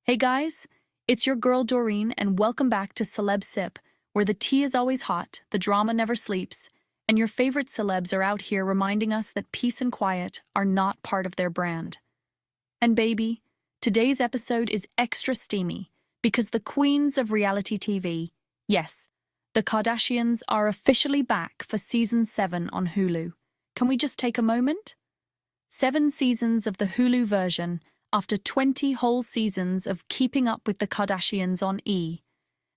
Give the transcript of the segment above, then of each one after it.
Hey guys, it's your girl Doreen and welcome back to CelebSip, where the tea is always hot, the drama never sleeps, and your favorite celebs are out here reminding us that peace and quiet are not part of their brand. And baby, today's episode is extra steamy because the queens of reality TV, yes, the Kardashians are officially back for season 7 on Hulu. Can we just take a moment? 7 seasons of the Hulu version after 20 whole seasons of Keeping Up with the Kardashians on E!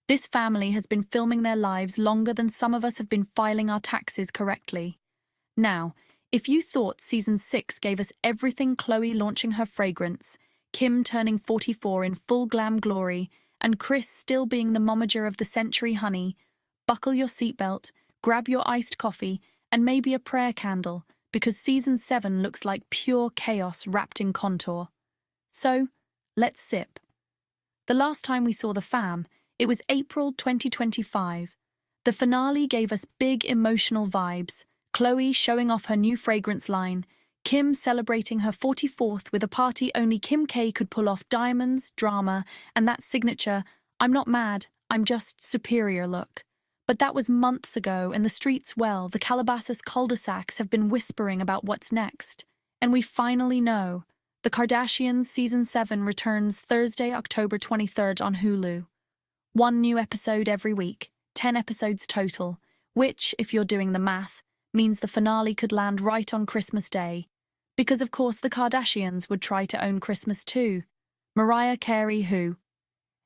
This family has been filming their lives longer than some of us have been filing our taxes correctly. Now, if you thought season 6 gave us everything, Khloé launching her fragrance, Kim turning 44 in full glam glory, and Kris still being the momager of the century honey, buckle your seatbelt, grab your iced coffee, and maybe a prayer candle, because season 7 looks like pure chaos wrapped in contour. So, let's sip. The last time we saw the fam, it was April 2025. The finale gave us big emotional vibes, Khloé showing off her new fragrance line, Kim celebrating her 44th with a party only Kim K could pull off, diamonds, drama, and that signature, "I'm not mad, I'm just superior" look. But that was months ago, and the streets, well, the Calabasas cul-de-sacs have been whispering about what's next. And we finally know. The Kardashians Season 7 returns Thursday, October 23rd on Hulu. 1 new episode every week, 10 episodes total, which, if you're doing the math, means the finale could land right on Christmas Day. Because of course the Kardashians would try to own Christmas too. Mariah Carey who?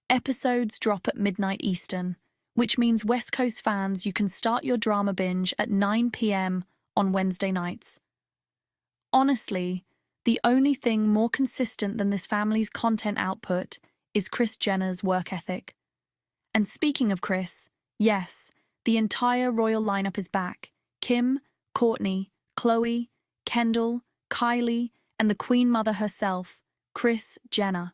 Episodes drop at midnight Eastern, which means West Coast fans, you can start your drama binge at 9 p.m. on Wednesday nights. Honestly, the only thing more consistent than this family's content output is Kris Jenner's work ethic. And speaking of Kris, yes, the entire royal lineup is back. Kim, Kourtney, Khloé, Kendall, Kylie, and the Queen Mother herself, Kris Jenner.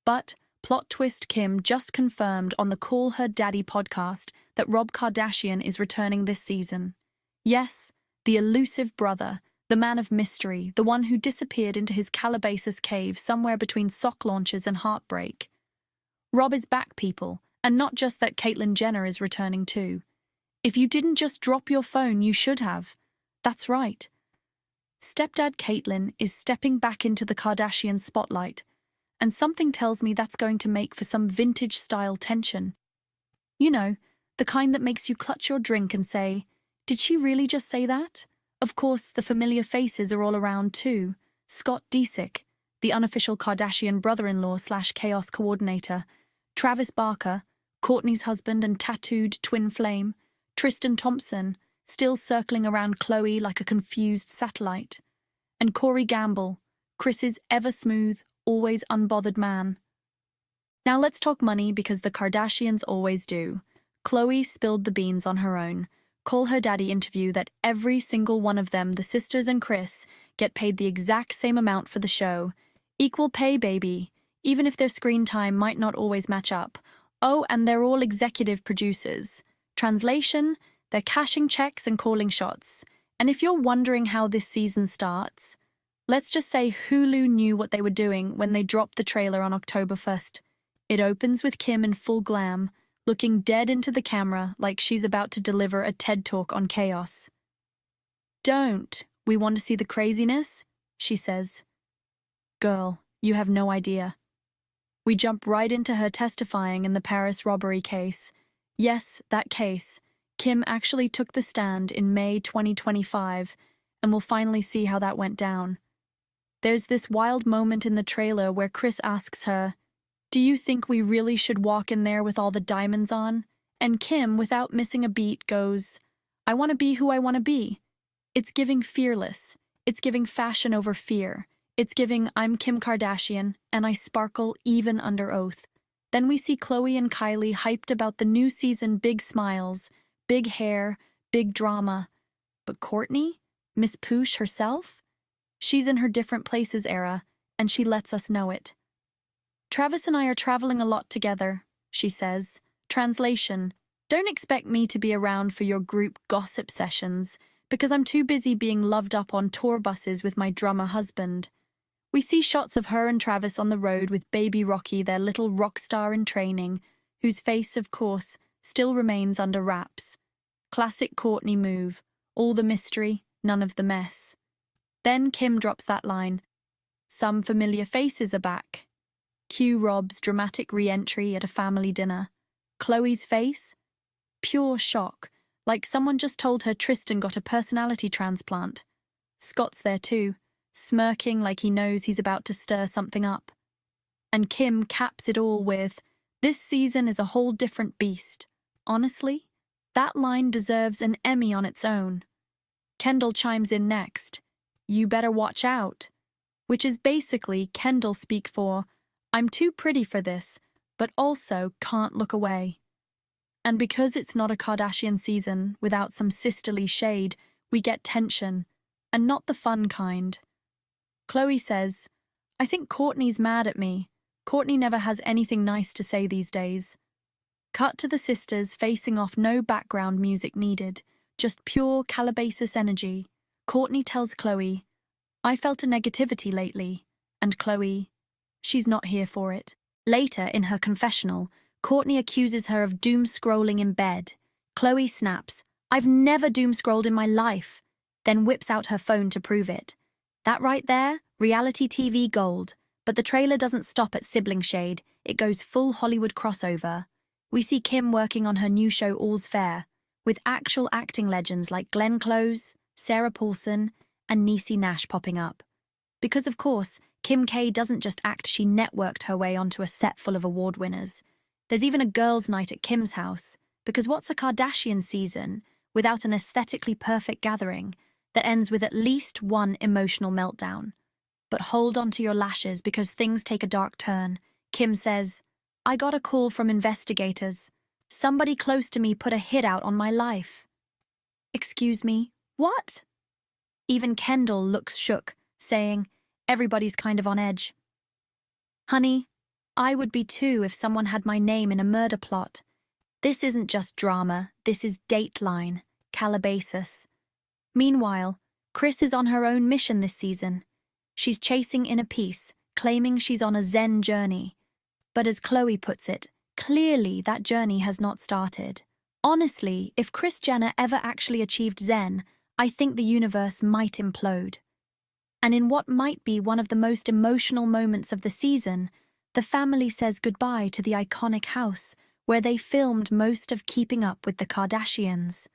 But plot twist, Kim just confirmed on the Call Her Daddy podcast that Rob Kardashian is returning this season. Yes, the elusive brother, the man of mystery, the one who disappeared into his Calabasas cave somewhere between sock launches and heartbreak. Rob is back, people, and not just that, Caitlyn Jenner is returning too. If you didn't just drop your phone, you should have. That's right. Stepdad Caitlyn is stepping back into the Kardashian spotlight, and something tells me that's going to make for some vintage-style tension. You know, the kind that makes you clutch your drink and say, "Did she really just say that?" Of course, the familiar faces are all around too. Scott Disick, the unofficial Kardashian brother-in-law / chaos coordinator, Travis Barker, Kourtney's husband and tattooed twin flame, Tristan Thompson, still circling around Khloé like a confused satellite, and Corey Gamble, Kris's ever-smooth, always unbothered man. Now let's talk money, because the Kardashians always do. Khloé spilled the beans on her own. Call Her Daddy interview that every single one of them, the sisters and Kris, get paid the exact same amount for the show. Equal pay, baby, even if their screen time might not always match up. Oh, and they're all executive producers. Translation, they're cashing checks and calling shots. And if you're wondering how this season starts, let's just say Hulu knew what they were doing when they dropped the trailer on October 1st. It opens with Kim in full glam, looking dead into the camera like she's about to deliver a TED Talk on chaos. "Don't we want to see the craziness?" she says. Girl, you have no idea. We jump right into her testifying in the Paris robbery case. Yes, that case. Kim actually took the stand in May 2025, and we'll finally see how that went down. There's this wild moment in the trailer where Kris asks her, "Do you think we really should walk in there with all the diamonds on?" And Kim, without missing a beat, goes, "I want to be who I want to be." It's giving fearless. It's giving fashion over fear. It's giving "I'm Kim Kardashian, and I sparkle even under oath." Then we see Khloé and Kylie hyped about the new season, big smiles, big hair, big drama. But Kourtney? Miss Poosh herself? She's in her different places era, and she lets us know it. "Travis and I are traveling a lot together," she says. Translation, don't expect me to be around for your group gossip sessions, because I'm too busy being loved up on tour buses with my drummer husband. We see shots of her and Travis on the road with baby Rocky, their little rock star in training, whose face, of course, still remains under wraps. Classic Kourtney move, all the mystery, none of the mess. Then Kim drops that line, "Some familiar faces are back." Cue Rob's dramatic re-entry at a family dinner. Khloé's face? Pure shock, like someone just told her Tristan got a personality transplant. Scott's there too, smirking like he knows he's about to stir something up. And Kim caps it all with, "This season is a whole different beast." Honestly, that line deserves an Emmy on its own. Kendall chimes in next, "You better watch out," which is basically Kendall speak for, "I'm too pretty for this, but also can't look away." And because it's not a Kardashian season without some sisterly shade, we get tension, and not the fun kind. Khloé says, "I think Kourtney's mad at me. Kourtney never has anything nice to say these days." Cut to the sisters facing off, no background music needed, just pure Calabasas energy. Kourtney tells Khloé, "I felt a negativity lately," and Khloé, "She's not here for it." Later, in her confessional, Kourtney accuses her of doom-scrolling in bed. Khloé snaps, "I've never doom-scrolled in my life," then whips out her phone to prove it. That right there, reality TV gold. But the trailer doesn't stop at sibling shade, it goes full Hollywood crossover. We see Kim working on her new show All's Fair, with actual acting legends like Glenn Close, Sarah Paulson, and Niecy Nash popping up. Because of course, Kim K doesn't just act, she networked her way onto a set full of award winners. There's even a girls' night at Kim's house, because what's a Kardashian season without an aesthetically perfect gathering that ends with at least one emotional meltdown? But hold on to your lashes because things take a dark turn. Kim says, "I got a call from investigators. Somebody close to me put a hit out on my life." Excuse me, what? Even Kendall looks shook, saying, "Everybody's kind of on edge." "Honey, I would be too if someone had my name in a murder plot. This isn't just drama, this is Dateline, Calabasas." Meanwhile, Kris is on her own mission this season. She's chasing inner peace, claiming she's on a Zen journey. But as Khloé puts it, clearly that journey has not started. Honestly, if Kris Jenner ever actually achieved Zen, I think the universe might implode. And in what might be one of the most emotional moments of the season, the family says goodbye to the iconic house where they filmed most of Keeping Up with the Kardashians.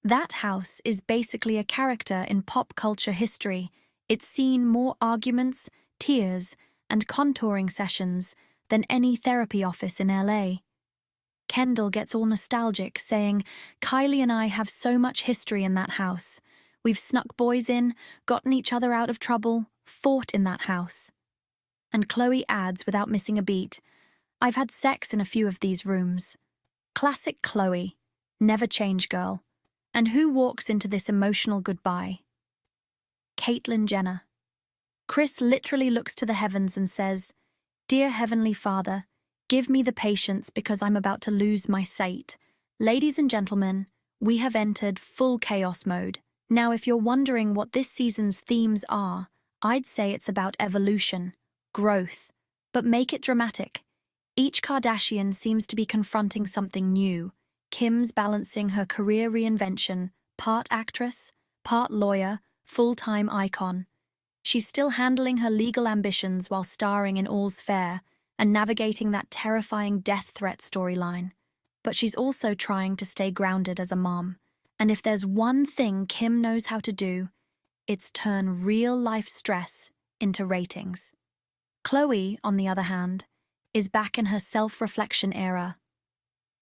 That house is basically a character in pop culture history. It's seen more arguments, tears, and contouring sessions than any therapy office in LA. Kendall gets all nostalgic, saying, "Kylie and I have so much history in that house. We've snuck boys in, gotten each other out of trouble, fought in that house." And Khloé adds without missing a beat, "I've had sex in a few of these rooms." Classic Khloé, never change girl. And who walks into this emotional goodbye? Caitlyn Jenner. Kris literally looks to the heavens and says, "Dear Heavenly Father, give me the patience because I'm about to lose my sight." Ladies and gentlemen, we have entered full chaos mode. Now, if you're wondering what this season's themes are, I'd say it's about evolution, growth, but make it dramatic. Each Kardashian seems to be confronting something new. Kim's balancing her career reinvention, part actress, part lawyer, full-time icon. She's still handling her legal ambitions while starring in All's Fair and navigating that terrifying death threat storyline. But she's also trying to stay grounded as a mom. And if there's one thing Kim knows how to do, it's turn real-life stress into ratings. Khloé, on the other hand, is back in her self-reflection era.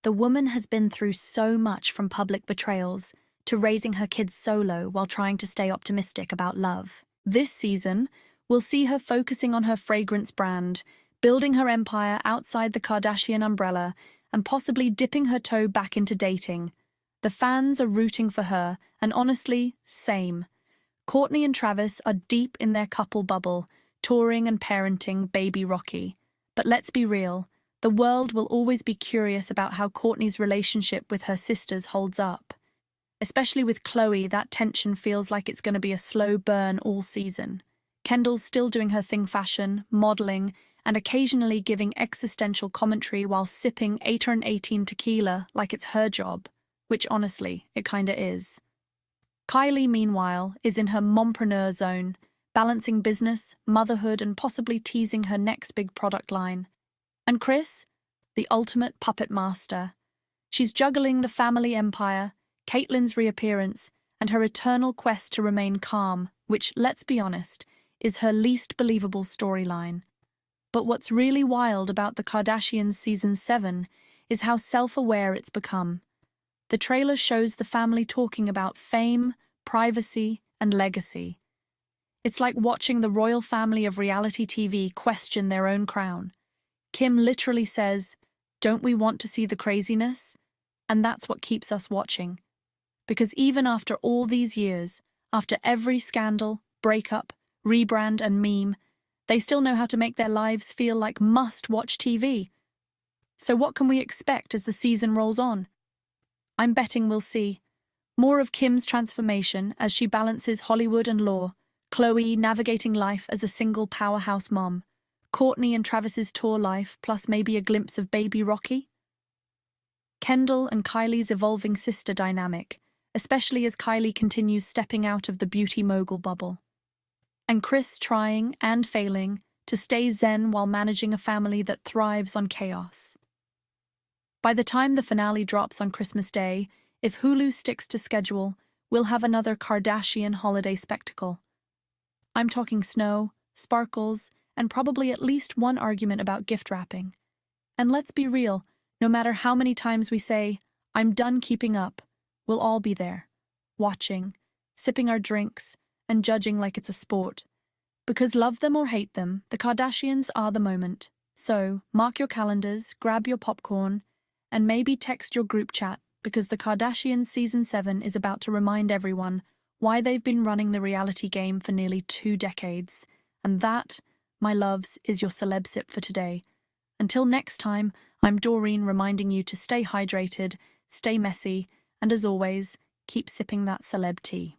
The woman has been through so much, from public betrayals to raising her kids solo while trying to stay optimistic about love. This season, we'll see her focusing on her fragrance brand, building her empire outside the Kardashian umbrella, and possibly dipping her toe back into dating. The fans are rooting for her, and honestly, same. Kourtney and Travis are deep in their couple bubble, touring and parenting baby Rocky. But let's be real, the world will always be curious about how Kourtney's relationship with her sisters holds up. Especially with Khloé, that tension feels like it's going to be a slow burn all season. Kendall's still doing her thing fashion, modeling, and occasionally giving existential commentary while sipping 18 tequila like it's her job, which honestly, it kinda is. Kylie, meanwhile, is in her mompreneur zone, balancing business, motherhood, and possibly teasing her next big product line. And Kris, the ultimate puppet master. She's juggling the family empire, Caitlyn's reappearance, and her eternal quest to remain calm, which, let's be honest, is her least believable storyline. But what's really wild about the Kardashians season 7 is how self-aware it's become. The trailer shows the family talking about fame, privacy, and legacy. It's like watching the royal family of reality TV question their own crown. Kim literally says, "Don't we want to see the craziness?" And that's what keeps us watching. Because even after all these years, after every scandal, breakup, rebrand, and meme, they still know how to make their lives feel like must-watch TV. So what can we expect as the season rolls on? I'm betting we'll see more of Kim's transformation as she balances Hollywood and law, Khloé navigating life as a single powerhouse mom, Kourtney and Travis's tour life, plus maybe a glimpse of baby Rocky. Kendall and Kylie's evolving sister dynamic, especially as Kylie continues stepping out of the beauty mogul bubble. And Kris trying and failing to stay zen while managing a family that thrives on chaos. By the time the finale drops on Christmas Day, if Hulu sticks to schedule, we'll have another Kardashian holiday spectacle. I'm talking snow, sparkles, and probably at least one argument about gift wrapping. And let's be real, no matter how many times we say, "I'm done keeping up," we'll all be there, watching, sipping our drinks, and judging like it's a sport. Because love them or hate them, the Kardashians are the moment. So, mark your calendars, grab your popcorn, and maybe text your group chat, because the Kardashians season 7 is about to remind everyone why they've been running the reality game for nearly 2 decades. And that, my loves, is your CelebSip for today. Until next time, I'm Doreen reminding you to stay hydrated, stay messy, and as always, keep sipping that celeb tea.